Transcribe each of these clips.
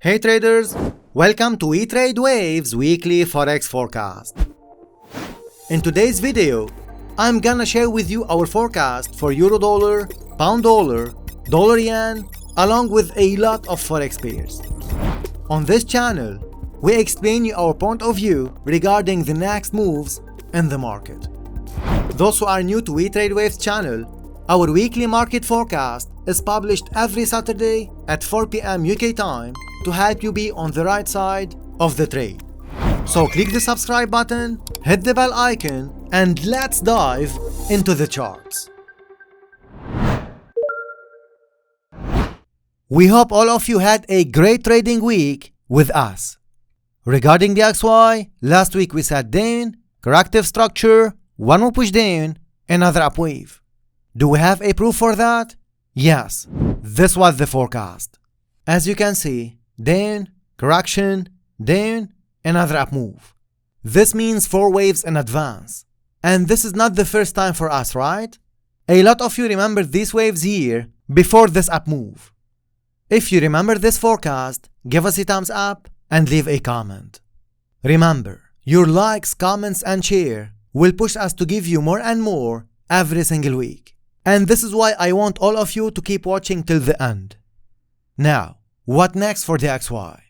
Hey traders, welcome to wetradewaves weekly forex forecast. In today's video, I'm gonna share with you our forecast for euro dollar, pound dollar, dollar yen, along with a lot of forex pairs. On this channel, we explain you our point of view regarding the next moves in the market. Those who are new to wetradewaves channel, our weekly market forecast is published every Saturday at 4 p.m. UK time to help you be on the right side of the trade. So click the subscribe button, hit the bell icon, and let's dive into the charts. We hope all of you had a great trading week with us. Regarding the XY, last week we said down, corrective structure, one more push down, another up wave. Do we have a proof for that? Yes, this was the forecast. As you can see, down, correction, down, another up move. This means 4 waves in advance. And this is not the first time for us, right? A lot of you remember these waves here before this up move. If you remember this forecast, give us a thumbs up and leave a comment. Remember, your likes, comments, and share will push us to give you more and more every single week. And this is why I want all of you to keep watching till the end. Now, what next for the XY?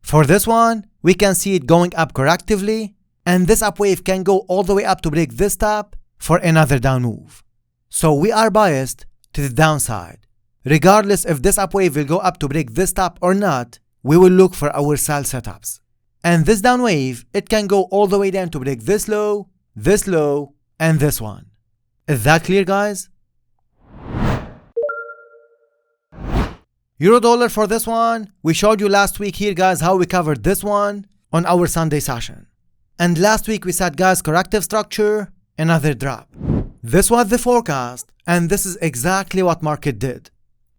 For this one, we can see it going up correctively, and this up wave can go all the way up to break this top for another down move. So we are biased to the downside. Regardless if this up wave will go up to break this top or not, we will look for our sell setups. And this down wave, it can go all the way down to break this low, and this one. Is that clear, guys? Euro dollar for this one, we showed you last week here, guys, how we covered this one on our Sunday session. And last week we said, guys, corrective structure, another drop. This was the forecast, and this is exactly what market did.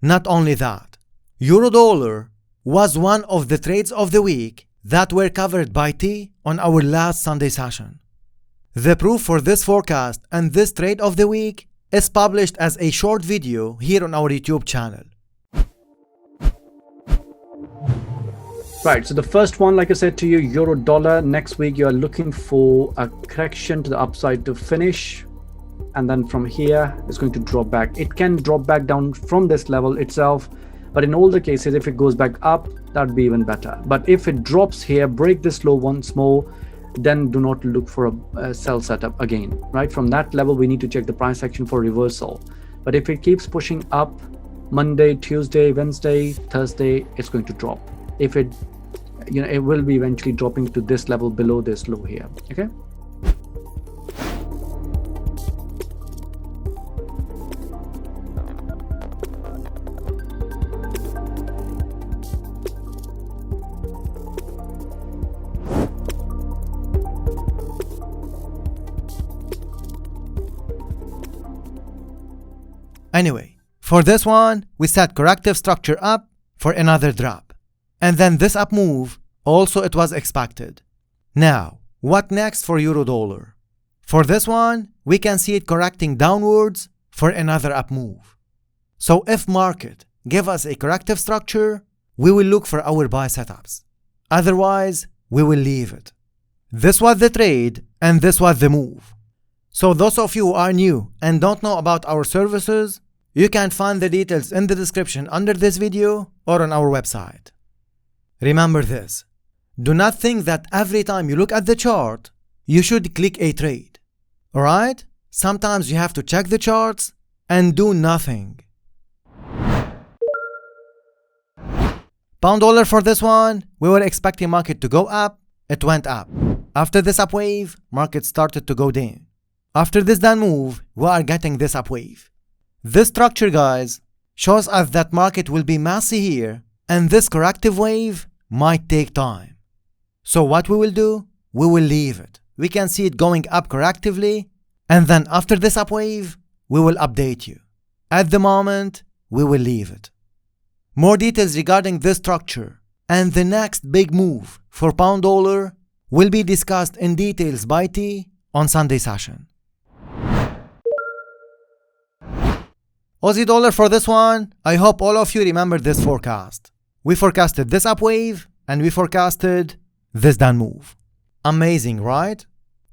Not only that, euro dollar was one of the trades of the week that were covered by T on our last Sunday session. The proof for this forecast and this trade of the week is published as a short video here on our YouTube channel. Right, so the first one, like I said to you, euro dollar, next week you are looking for a correction to the upside to finish, and then from here it's going to drop back. It can drop back down from this level itself, but in all the cases, if it goes back up, that'd be even better. But if it drops here, break this low once more, then do not look for a sell setup again, right? From that level, we need to check the price action for reversal. But if it keeps pushing up, Monday, Tuesday, Wednesday, Thursday, it's going to drop. If it it will be eventually dropping to this level below this low here. Okay, Anyway, for this one, we set corrective structure up for another drop. And then this up move, also it was expected. Now, what next for euro dollar? For this one, we can see it correcting downwards for another up move. So if market give us a corrective structure, we will look for our buy setups. Otherwise, we will leave it. This was the trade and this was the move. So those of you who are new and don't know about our services, you can find the details in the description under this video or on our website. Remember this, do not think that every time you look at the chart, you should click a trade. Alright? Sometimes you have to check the charts and do nothing. Pound dollar for this one, we were expecting market to go up, it went up. After this up wave, market started to go down. After this down move, we are getting this up wave. This structure, guys, shows us that market will be messy here, and this corrective wave might take time. So what we will do? We will leave it. We can see it going up correctively, and then after this up wave, we will update you. At the moment, we will leave it. More details regarding this structure and the next big move for pound dollar will be discussed in details by T on Sunday session. Aussie dollar for this one, I hope all of you remember this forecast. We forecasted this up wave and we forecasted this down move. Amazing, right?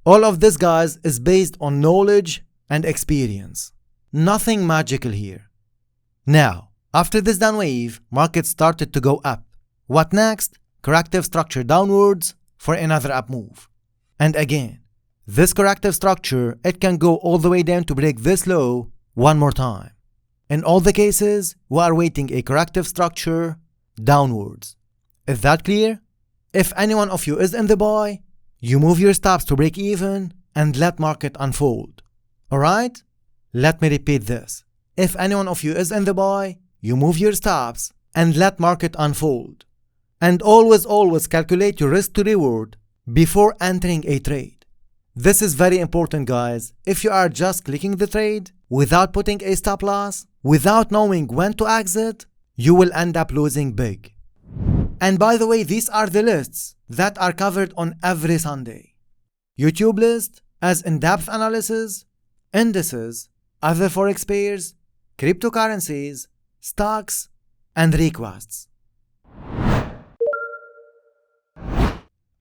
All of this, guys, is based on knowledge and experience. Nothing magical here. Now, after this down wave, market started to go up. What next? Corrective structure downwards for another up move. And again, this corrective structure, it can go all the way down to break this low one more time. In all the cases, we are waiting a corrective structure downwards. Is that clear? If any one of you is in the buy, you move your stops to break even and let market unfold. Alright? Let me repeat this. If any one of you is in the buy, you move your stops and let market unfold. And always calculate your risk to reward before entering a trade. This is very important, guys. If you are just clicking the trade without putting a stop loss, without knowing when to exit, you will end up losing big. And by the way, these are the lists that are covered on every Sunday. YouTube list as in-depth analysis, indices, other forex pairs, cryptocurrencies, stocks, and requests.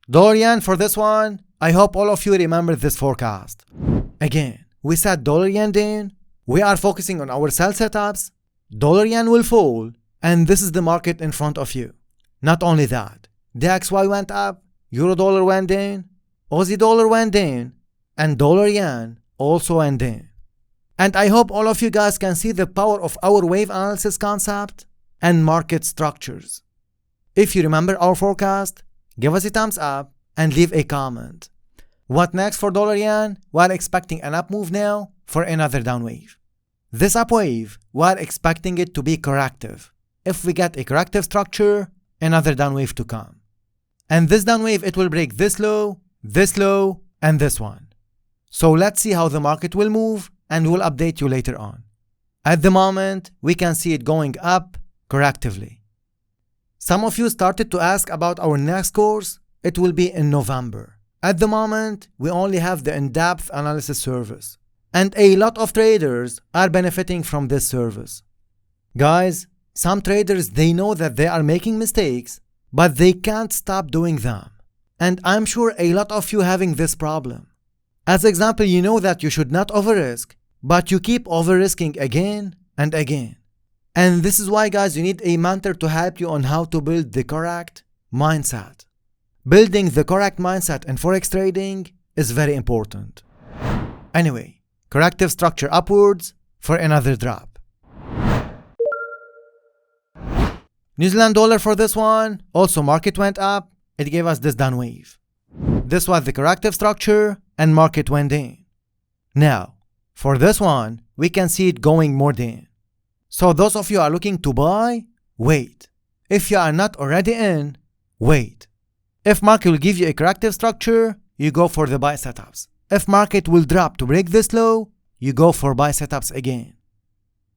Dollar yen for this one, I hope all of you remember this forecast. Again, we said dollar yen down, we are focusing on our sell setups, dollar yen will fall, and this is the market in front of you. Not only that, the XY went up, euro dollar went down, Aussie dollar went down, and dollar yen also went down. And I hope all of you guys can see the power of our wave analysis concept and market structures. If you remember our forecast, give us a thumbs up and leave a comment. What next for dollar yen? We are expecting an up move now for another down wave. This up wave, we are expecting it to be corrective. If we get a corrective structure, another down wave to come. And this down wave, it will break this low, and this one. So let's see how the market will move, and we'll update you later on. At the moment, we can see it going up correctively. Some of you started to ask about our next course. It will be in November. At the moment, we only have the in-depth analysis service. And a lot of traders are benefiting from this service. Guys, some traders, they know that they are making mistakes, but they can't stop doing them. And I'm sure a lot of you having this problem. As example, you know that you should not over-risk, but you keep over-risking again and again. And this is why, guys, you need a mentor to help you on how to build the correct mindset. Building the correct mindset in forex trading is very important. Anyway, corrective structure upwards for another drop. New Zealand dollar for this one, also market went up, it gave us this down wave. This was the corrective structure and market went down. Now, for this one, we can see it going more down. So those of you are looking to buy, wait. If you are not already in, wait. If market will give you a corrective structure, you go for the buy setups. If market will drop to break this low, you go for buy setups again.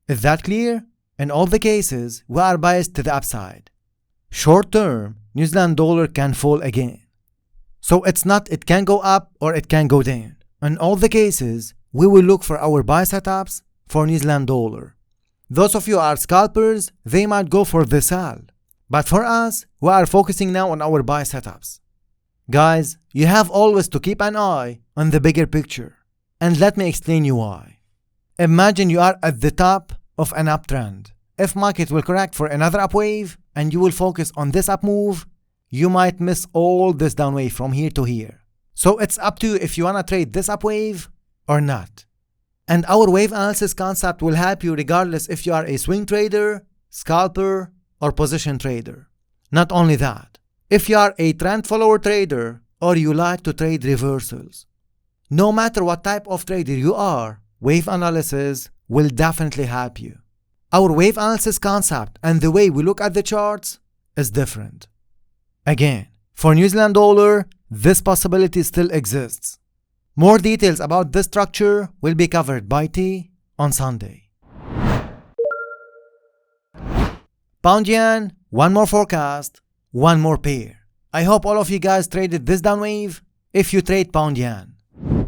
Is that clear? In all the cases, we are biased to the upside. Short term, New Zealand dollar can fall again. So it's not it can go up or it can go down. In all the cases, we will look for our buy setups for New Zealand dollar. Those of you who are scalpers, they might go for the sell. But for us, we are focusing now on our buy setups. Guys, you have always to keep an eye on the bigger picture. And let me explain you why. Imagine you are at the top of an uptrend. If market will correct for another up wave and you will focus on this up move, you might miss all this down wave from here to here. So it's up to you if you want to trade this up wave or not. And our wave analysis concept will help you regardless if you are a swing trader, scalper, or position trader. Not only that, if you are a trend follower trader or you like to trade reversals. No matter what type of trader you are, wave analysis will definitely help you. Our wave analysis concept and the way we look at the charts is different. Again, for New Zealand dollar, this possibility still exists. More details about this structure will be covered by T on Sunday. Pound yen, one more forecast, one more pair. I hope all of you guys traded this down wave if you trade pound yen.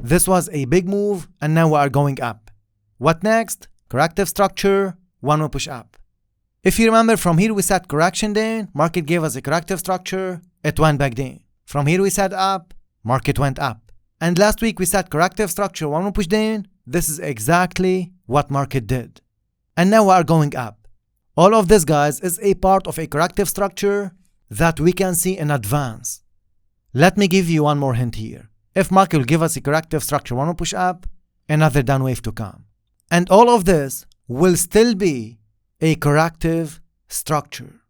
This was a big move and now we are going up. What next? Corrective structure, one more push up. If you remember, from here we said correction down, market gave us a corrective structure, it went back down. From here we said up, market went up. And last week we said corrective structure, one more push down. This is exactly what market did. And now we are going up. All of this, guys, is a part of a corrective structure that we can see in advance. Let me give you one more hint here. If market will give us a corrective structure, one more push up, another down wave to come. And all of this will still be a corrective structure.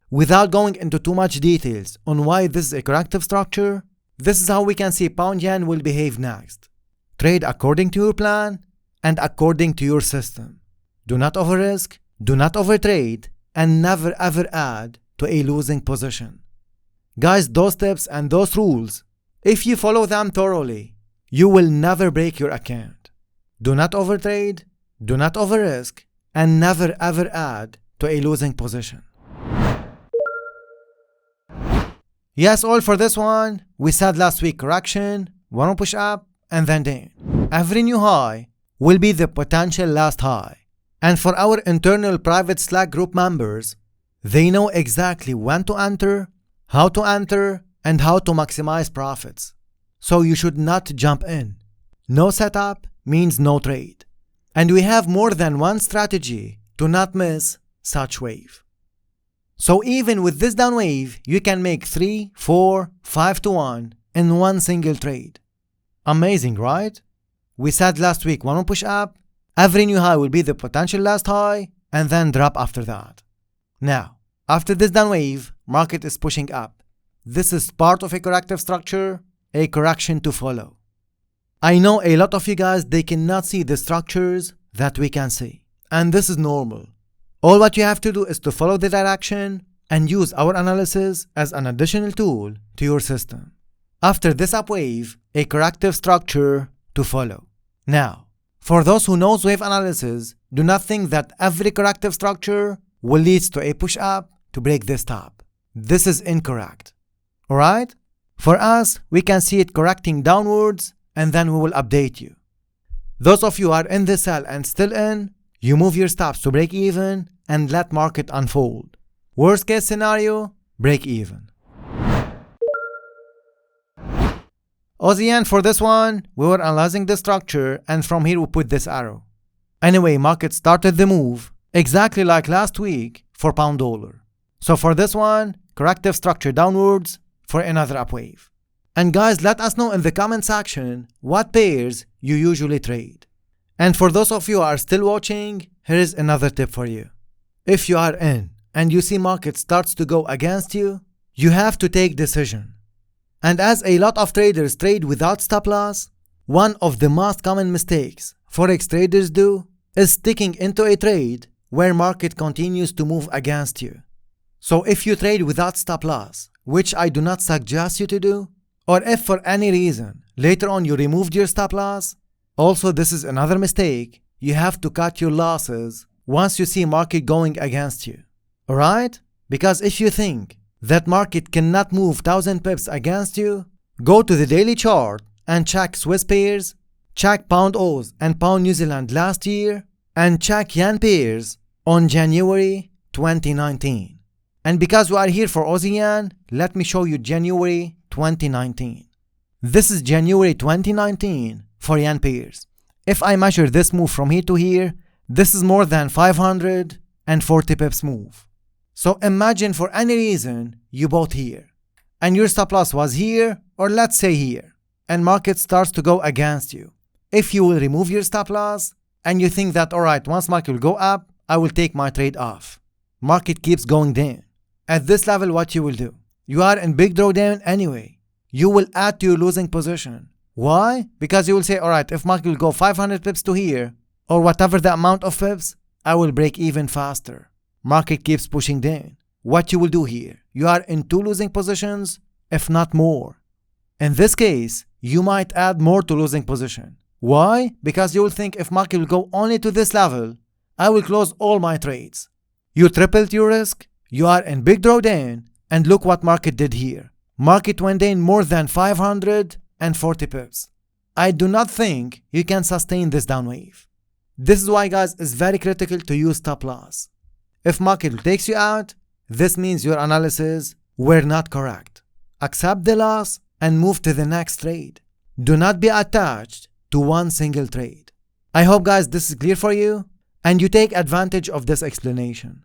Without going into too much details on why this is a corrective structure, this is how we can see pound yen will behave next. Trade according to your plan and according to your system. Do not over risk, do not overtrade, and never ever add to a losing position. Guys, those tips and those rules, if you follow them thoroughly, you will never break your account. Do not overtrade, do not over risk, and never ever add to a losing position. Yes, all for this one. We said last week correction, one more push up, and then down. Every new high will be the potential last high. And for our internal private Slack group members, they know exactly when to enter, how to enter, and how to maximize profits. So you should not jump in. No setup means no trade. And we have more than one strategy to not miss such wave. So even with this down wave, you can make 3, 4, 5 to 1 in one single trade. Amazing, right? We said last week, one more push up, every new high will be the potential last high, and then drop after that. Now, after this down wave, market is pushing up. This is part of a corrective structure, a correction to follow. I know a lot of you guys, they cannot see the structures that we can see. And this is normal. All what you have to do is to follow the direction and use our analysis as an additional tool to your system. After this up wave, a corrective structure to follow. Now, for those who knows wave analysis, do not think that every corrective structure will lead to a push up to break this top. This is incorrect. Alright? For us, we can see it correcting downwards and then we will update you. Those of you who are in the sell and still in, you move your stops to break even and let market unfold. Worst case scenario, break even. Aussie yen, for this one, we were analyzing the structure and from here we put this arrow. Anyway, market started the move exactly like last week for pound dollar. So for this one, corrective structure downwards for another up wave. And guys, let us know in the comment section what pairs you usually trade. And for those of you who are still watching, here is another tip for you. If you are in and you see market starts to go against you, you have to take decision. And as a lot of traders trade without stop loss, one of the most common mistakes forex traders do is sticking into a trade where market continues to move against you. So if you trade without stop loss, which I do not suggest you to do, or if for any reason later on you removed your stop loss, also this is another mistake, you have to cut your losses once you see market going against you. Alright? Because if you think that market cannot move 1000 pips against you, go to the daily chart and check Swiss pairs, check pound Oz and pound New Zealand last year, and check yen pairs on January 2019. And because we are here for Aussie yen, let me show you January 2019. This is January 2019 for yen pairs. If I measure this move from here to here, this is more than 540 pips move. So imagine for any reason you bought here, and your stop loss was here, or let's say here, and market starts to go against you. If you will remove your stop loss, and you think that alright, once market will go up, I will take my trade off. Market keeps going down. At this level, what you will do? You are in big drawdown anyway. You will add to your losing position. Why? Because you will say, alright, if market will go 500 pips to here, or whatever the amount of pips, I will break even faster. Market keeps pushing down. What you will do here? You are in 2 losing positions, if not more. In this case, you might add more to losing position. Why? Because you will think if market will go only to this level, I will close all my trades. You tripled your risk, you are in big drawdown, and look what market did here. Market went down more than 540 pips. I do not think you can sustain this down wave. This is why, guys, it's very critical to use stop loss. If market takes you out, this means your analysis were not correct. Accept the loss and move to the next trade. Do not be attached to one single trade. I hope guys this is clear for you and you take advantage of this explanation.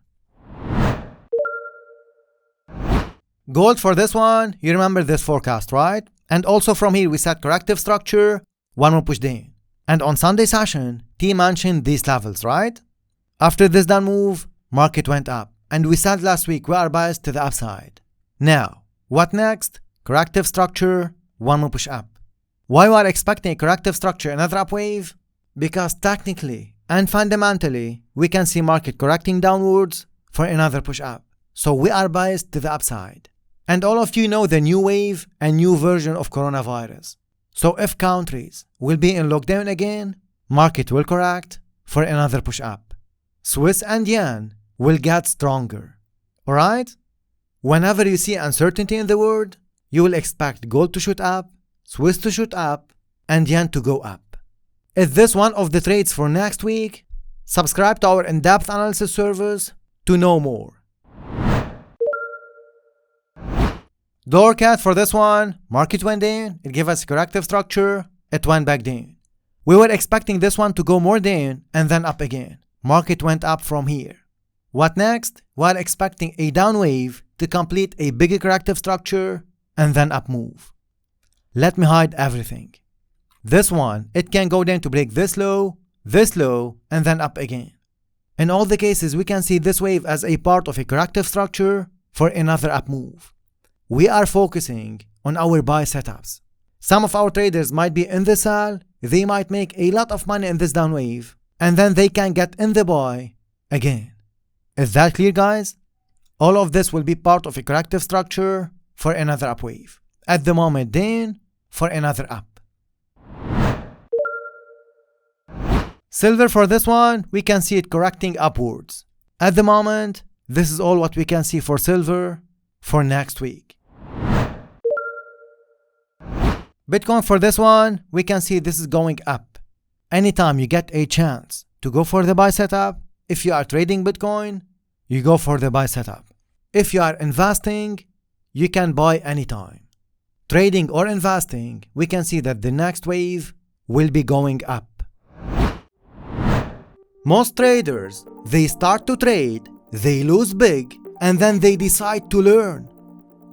Gold for this one, you remember this forecast, right? And also from here we set corrective structure, one more push down. And on Sunday session, T mentioned these levels, right? After this down move, market went up. And we said last week we are biased to the upside. Now, what next? Corrective structure, one more push up. Why we are expecting a corrective structure, another up wave? Because technically and fundamentally, we can see market correcting downwards for another push up. So we are biased to the upside. And all of you know the new wave and new version of coronavirus. So if countries will be in lockdown again, market will correct for another push up. Swiss and yen will get stronger. Alright? Whenever you see uncertainty in the world, you will expect gold to shoot up, Swiss to shoot up, and yen to go up. Is this one of the trades for next week? Subscribe to our in-depth analysis service to know more. Dollar CAD for this one, market went down, it gave us a corrective structure, it went back down. We were expecting this one to go more down and then up again. Market went up from here. What next? We are expecting a down wave to complete a bigger corrective structure and then up move. Let me hide everything. This one, it can go down to break this low, and then up again. In all the cases, we can see this wave as a part of a corrective structure for another up move. We are focusing on our buy setups. Some of our traders might be in the sell, they might make a lot of money in this down wave, and then they can get in the buy again. Is that clear, guys? All of this will be part of a corrective structure for another up wave. At the moment, down for another up. Silver for this one, we can see it correcting upwards. At the moment, this is all what we can see for silver for next week. Bitcoin for this one, we can see this is going up. Anytime you get a chance to go for the buy setup, if you are trading Bitcoin, you go for the buy setup. If you are investing, you can buy anytime. Trading or investing, we can see that the next wave will be going up. Most traders, they start to trade, they lose big, and then they decide to learn.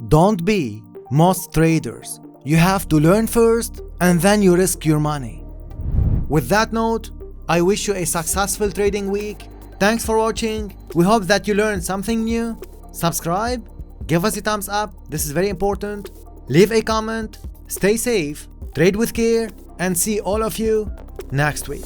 Don't be most traders. You have to learn first, and then you risk your money. With that note, I wish you a successful trading week. Thanks for watching. We hope that you learned something new. Subscribe, give us a thumbs up, this is very important. Leave a comment, stay safe, trade with care, and see all of you next week.